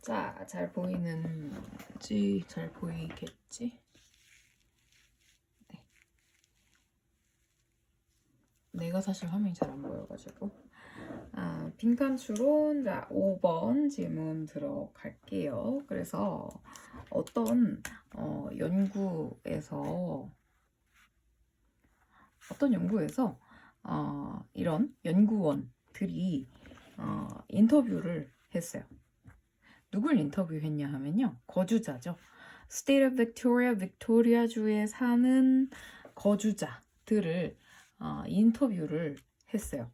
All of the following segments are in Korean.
자, 잘 보이는지, 잘 보이겠지? 네. 내가 사실 화면이 잘 안 보여가지고. 빈칸 추론, 자, 5번 질문 들어갈게요. 그래서 어떤 연구에서 이런 연구원들이 인터뷰를 했어요. 누굴 인터뷰했냐 하면요. 거주자죠. State of Victoria, 빅토리아주에 사는 거주자들을 인터뷰를 했어요.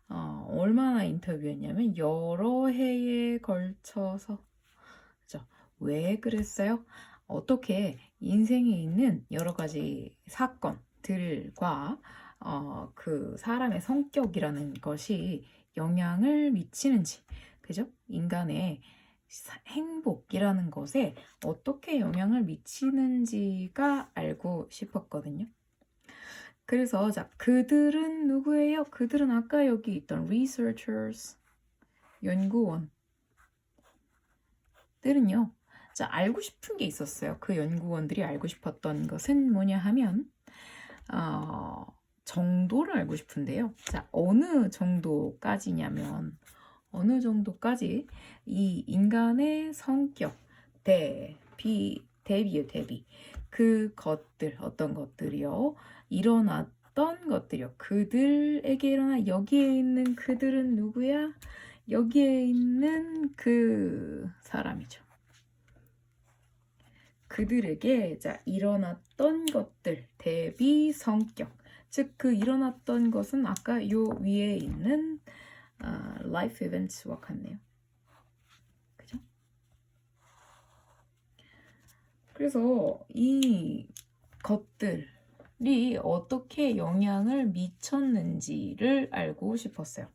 얼마나 인터뷰했냐면 여러 해에 걸쳐서. 그죠? 왜 그랬어요? 어떻게 인생에 있는 여러 가지 사건들과 그 사람의 성격이라는 것이 영향을 미치는지, 그죠? 인간의 행복이라는 것에 어떻게 영향을 미치는지가 알고 싶었거든요. 그래서 자, 그들은 누구예요? 그들은 아까 여기 있던 researchers, 연구원들은요. 자, 알고 싶은 게 있었어요. 그 연구원들이 알고 싶었던 것은 뭐냐 하면 정도를 알고 싶은데요. 자, 어느 정도까지냐면 어느 정도까지 이 인간의 성격, 대비 그 것들, 어떤 것들이요, 일어났던 것들이요, 그들에게 일어나. 여기에 있는 그들은 누구야? 여기에 있는 그 사람이죠. 그들에게 자 일어났던 것들, 대비 성격, 즉 그 일어났던 것은 아까 요 위에 있는 life events와 같네요. 그죠? 그래서 이 것들이 어떻게 영향을 미쳤는지를 알고 싶었어요.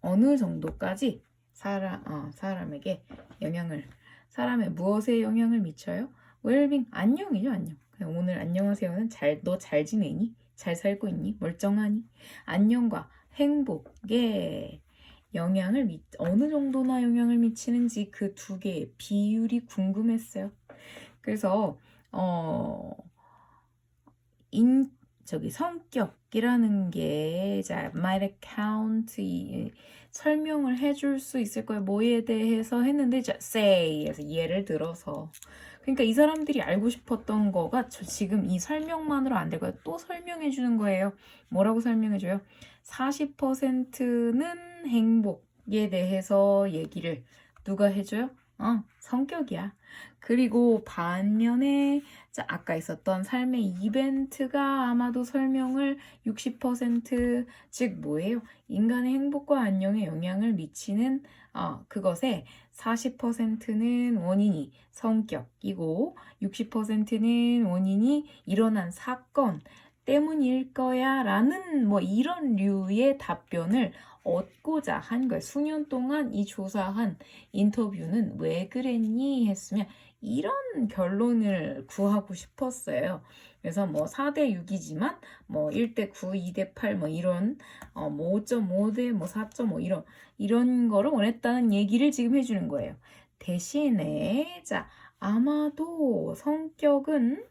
어느 정도까지 사람에게 사람의 무엇에 영향을 미쳐요? 웰빙, 안녕이죠, 안녕. 그냥 오늘 안녕하세요는 너 잘 지내니? 잘 살고 있니? 멀쩡하니? 안녕과 행복에 어느 정도나 영향을 미치는지 그 두 개의 비율이 궁금했어요. 그래서 성격이라는 게 자, might account 설명을 해줄 수 있을 거예요. 뭐에 대해서 했는데 자, say 그래서 예를 들어서, 그러니까 이 사람들이 알고 싶었던 거가 지금 이 설명만으로 안 되고요. 또 설명해 주는 거예요. 뭐라고 설명해 줘요? 40%는 행복에 대해서 얘기를 누가 해줘요? 성격이야. 그리고 반면에 자, 아까 있었던 삶의 이벤트가 아마도 설명을 60%, 즉 뭐예요? 인간의 행복과 안녕에 영향을 미치는 그것에 40%는 원인이 성격이고 60%는 원인이 일어난 사건 때문일 거야 라는 뭐 이런 류의 답변을 얻고자 한 거예요. 수년 동안 이 조사한 인터뷰는 왜 그랬니? 했으면 이런 결론을 구하고 싶었어요. 그래서 뭐 4대 6이지만 뭐 1대 9, 2대 8 뭐 이런 뭐 5.5대 뭐 4.5 이런 거를 원했다는 얘기를 지금 해주는 거예요. 대신에 자, 아마도 성격은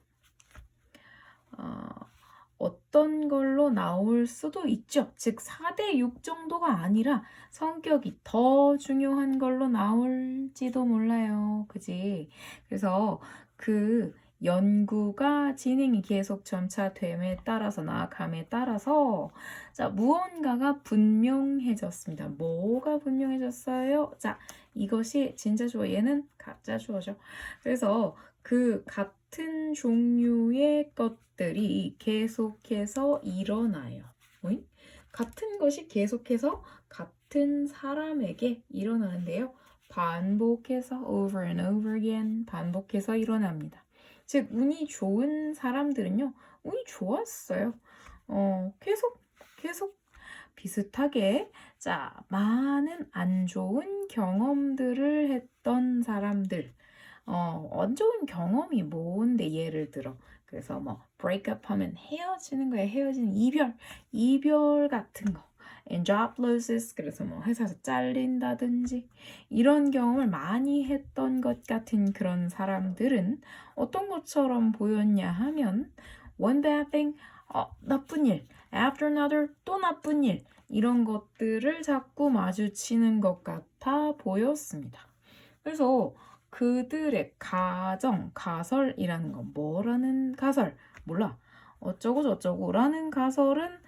어떤 걸로 나올 수도 있죠. 즉 4대 6 정도가 아니라 성격이 더 중요한 걸로 나올지도 몰라요. 그지? 그래서 그 연구가 진행이 계속 점차 됨에 따라서 나아감에 따라서 자, 무언가가 분명해졌습니다. 뭐가 분명해졌어요? 자, 이것이 진짜 주어, 얘는 가짜 주어죠. 그래서 그 같은 종류의 것들이 계속해서 일어나요. 같은 것이 계속해서 같은 사람에게 일어나는데요. 반복해서 over and over again 반복해서 일어납니다. 즉 운이 좋은 사람들은요. 운이 좋았어요. 계속 비슷하게 자, 많은 안 좋은 경험들을 했던 사람들. 안 좋은 경험이 뭔데 예를 들어. 그래서 뭐 break up 하면 헤어지는 거예요. 헤어지는 이별 같은 거. and job losses, 그래서 뭐 회사에서 잘린다든지 이런 경험을 많이 했던 것 같은 그런 사람들은 어떤 것처럼 보였냐 하면 one bad thing, 나쁜 일, after another, 또 나쁜 일, 이런 것들을 자꾸 마주치는 것 같아 보였습니다. 그래서 그들의 가정, 가설이라는 건 뭐라는 가설? 몰라. 어쩌고 저쩌고라는 가설은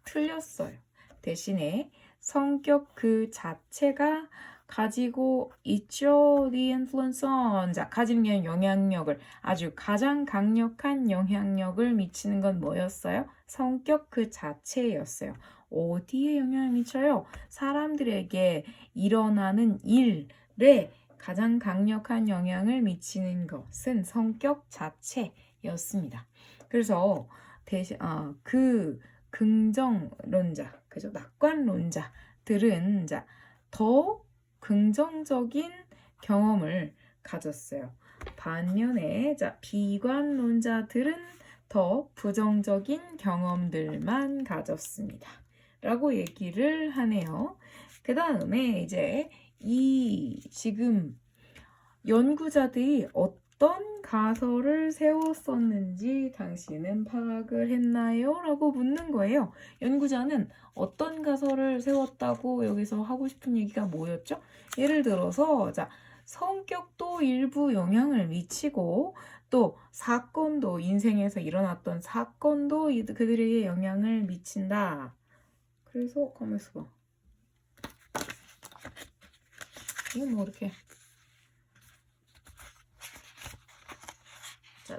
틀렸어요. 대신에 성격 그 자체가 가지고 있죠. The influence on. 자, 가지는 영향력을, 아주 가장 강력한 영향력을 미치는 건 뭐였어요? 성격 그 자체였어요. 어디에 영향을 미쳐요? 사람들에게 일어나는 일에 가장 강력한 영향을 미치는 것은 성격 자체였습니다. 그래서 그 긍정론자, 그죠? 낙관론자들은 더 긍정적인 경험을 가졌어요. 반면에 비관론자들은 더 부정적인 경험들만 가졌습니다. 라고 얘기를 하네요. 그 다음에 이제 지금 연구자들이 어떤 가설을 세웠었는지 당신은 파악을 했나요? 라고 묻는 거예요. 연구자는 어떤 가설을 세웠다고 여기서 하고 싶은 얘기가 뭐였죠? 예를 들어서 성격도 일부 영향을 미치고 또 사건도, 인생에서 일어났던 사건도 그들에게 영향을 미친다. 그래서 가만있어 봐. 이건 뭐 이렇게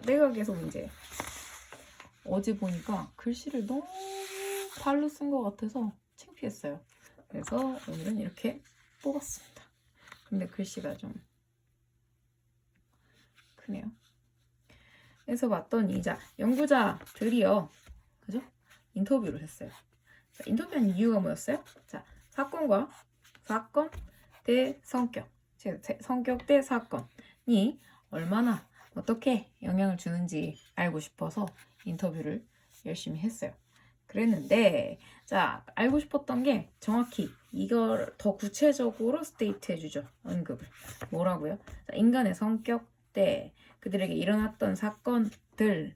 내가 계속 이제 어제 보니까 글씨를 너무 발로 쓴 것 같아서 창피했어요. 그래서 오늘은 이렇게 뽑았습니다. 근데 글씨가 좀 크네요. 그래서 봤더니 연구자들이요, 그죠? 인터뷰를 했어요. 인터뷰한 이유가 뭐였어요? 사건 대 성격, 성격 대 사건이 얼마나 어떻게 영향을 주는지 알고 싶어서 인터뷰를 열심히 했어요. 그랬는데 알고 싶었던 게 정확히 이걸 더 구체적으로 스테이트 해주죠. 언급을. 뭐라고요? 인간의 성격 대 그들에게 일어났던 사건들의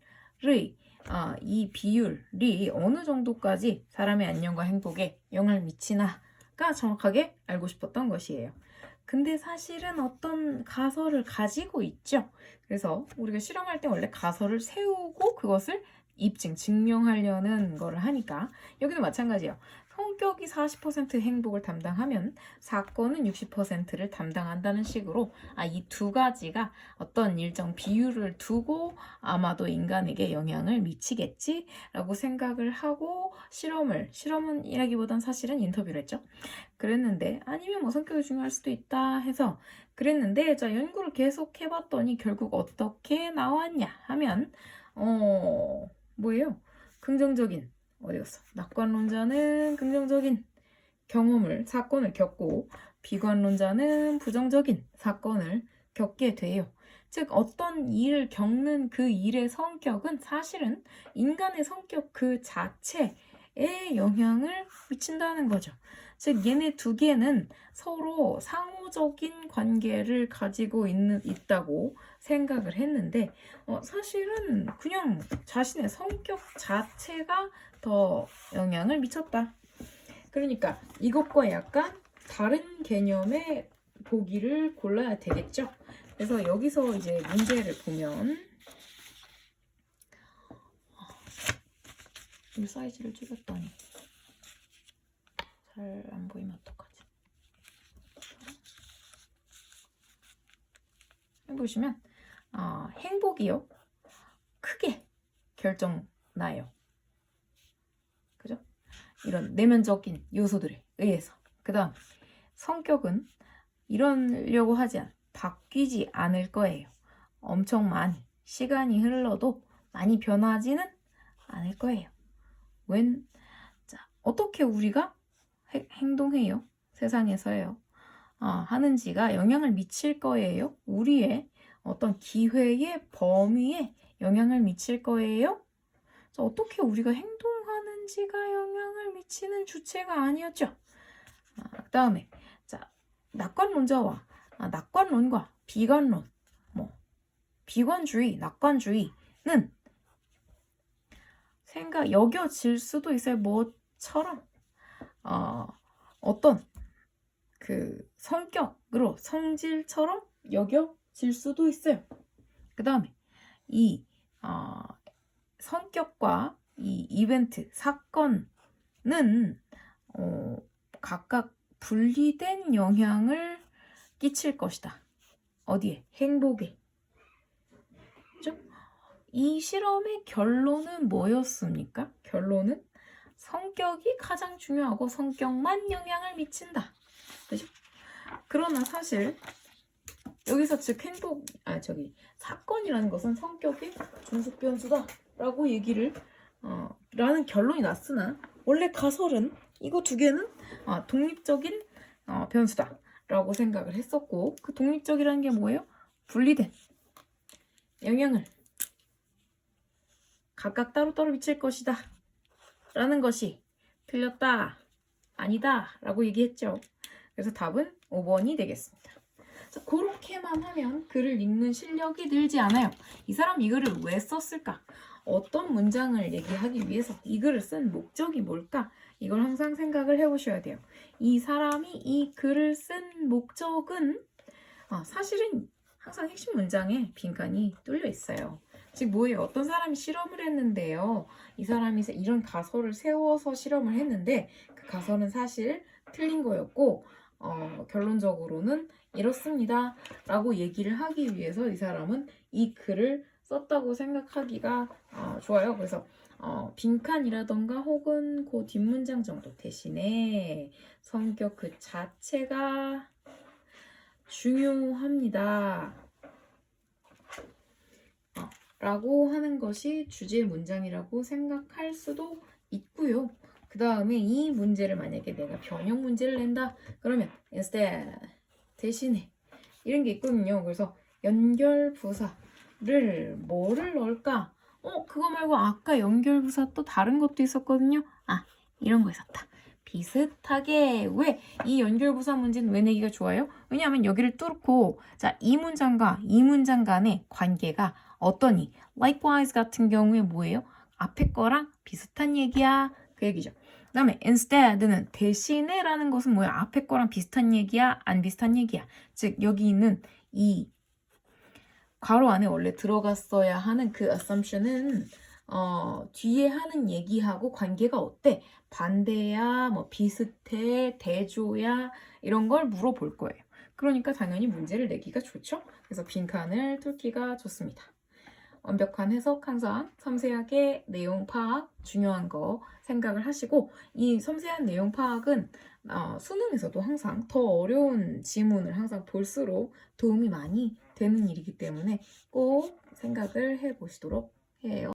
이 비율이 어느 정도까지 사람의 안녕과 행복에 영향을 미치나가 정확하게 알고 싶었던 것이에요. 근데 사실은 어떤 가설을 가지고 있죠. 그래서 우리가 실험할 때 원래 가설을 세우고 그것을 증명하려는 거를 하니까 여기도 마찬가지예요. 성격이 40% 행복을 담당하면 사건은 60%를 담당한다는 식으로 이 두 가지가 어떤 일정 비율을 두고 아마도 인간에게 영향을 미치겠지라고 생각을 하고 실험은 이라기보단 사실은 인터뷰를 했죠. 그랬는데 아니면 뭐 성격이 중요할 수도 있다 해서 그랬는데 연구를 계속 해봤더니 결국 어떻게 나왔냐 하면 뭐예요? 긍정적인 어디 갔어? 낙관론자는 긍정적인 사건을 겪고 비관론자는 부정적인 사건을 겪게 돼요. 즉 어떤 일을 겪는 그 일의 성격은 사실은 인간의 성격 그 자체에 영향을 미친다는 거죠. 즉 얘네 두 개는 서로 상호적인 관계를 가지고 있다고 생각을 했는데 사실은 그냥 자신의 성격 자체가 더 영향을 미쳤다. 그러니까 이것과 약간 다른 개념의 보기를 골라야 되겠죠. 그래서 여기서 이제 문제를 보면 이 사이즈를 줄였더니 잘 안 보이면 어떡하지? 보시면 행복이요 크게 결정나요. 그죠? 이런 내면적인 요소들에 의해서. 그 다음 성격은 이러려고 하지 바뀌지 않을 거예요. 엄청 많이 시간이 흘러도 많이 변하지는 않을 거예요. 어떻게 우리가 행동해요? 세상에서요. 하는지가 영향을 미칠 거예요. 우리의 어떤 기회의 범위에 영향을 미칠 거예요. 어떻게 우리가 행동하는지가 영향을 영향을 미치는 주체가 아니었죠. 그 다음에 자, 낙관론자와 낙관론과 비관론, 비관주의, 낙관주의는 여겨질 수도 있어요. 뭐처럼 어떤 그 성격으로 성질처럼 여겨질 수도 있어요. 그 다음에 이 성격과 이 이벤트, 사건은 각각 분리된 영향을 끼칠 것이다. 어디에? 행복에. 그죠? 이 실험의 결론은 뭐였습니까? 결론은 성격이 가장 중요하고 성격만 영향을 미친다. 그죠? 그러나 사실 여기서 즉 사건이라는 것은 성격의 중속 변수다 라고 얘기를 라는 결론이 났으나 원래 가설은 이거 두 개는 독립적인 변수다 라고 생각을 했었고, 그 독립적이라는 게 뭐예요? 분리된 영향을 각각 따로따로 미칠 것이다 라는 것이 틀렸다, 아니다 라고 얘기했죠. 그래서 답은 5번이 되겠습니다. 자, 그렇게만 하면 글을 읽는 실력이 늘지 않아요. 이 사람 이 글을 왜 썼을까? 어떤 문장을 얘기하기 위해서 이 글을 쓴 목적이 뭘까? 이걸 항상 생각을 해보셔야 돼요. 이 사람이 이 글을 쓴 목적은 사실은 항상 핵심 문장에 빈칸이 뚫려 있어요. 즉 뭐예요? 어떤 사람이 실험을 했는데요. 이 사람이 이런 가설을 세워서 실험을 했는데 그 가설은 사실 틀린 거였고 결론적으로는 이렇습니다 라고 얘기를 하기 위해서 이 사람은 이 글을 썼다고 생각하기가 좋아요. 그래서 빈칸이라던가 혹은 그 뒷문장 정도 대신에 성격 그 자체가 중요합니다 라고 하는 것이 주제 문장이라고 생각할 수도 있고요. 그 다음에 이 문제를 만약에 내가 변형 문제를 낸다 그러면 instead 대신에 이런 게 있거든요. 그래서 연결부사를 뭐를 넣을까? 그거 말고 아까 연결부사 또 다른 것도 있었거든요. 이런 거 있었다. 비슷하게. 왜 이 연결부사 문제는 왜 내기가 좋아요? 왜냐하면 여기를 뚫고 자, 이 문장과 이 문장 간의 관계가 어떠니? likewise 같은 경우에 뭐예요? 앞에 거랑 비슷한 얘기야. 그 얘기죠. 그 다음에 instead는 대신에 라는 것은 뭐야? 앞에 거랑 비슷한 얘기야? 안 비슷한 얘기야? 즉 여기 있는 이 괄호 안에 원래 들어갔어야 하는 그 assumption은 뒤에 하는 얘기하고 관계가 어때? 반대야? 비슷해? 대조야? 이런 걸 물어볼 거예요. 그러니까 당연히 문제를 내기가 좋죠. 그래서 빈칸을 뚫기가 좋습니다. 완벽한 해석 항상 섬세하게 내용 파악 중요한 거 생각을 하시고, 이 섬세한 내용 파악은 수능에서도 항상 더 어려운 지문을 항상 볼수록 도움이 많이 되는 일이기 때문에 꼭 생각을 해보시도록 해요.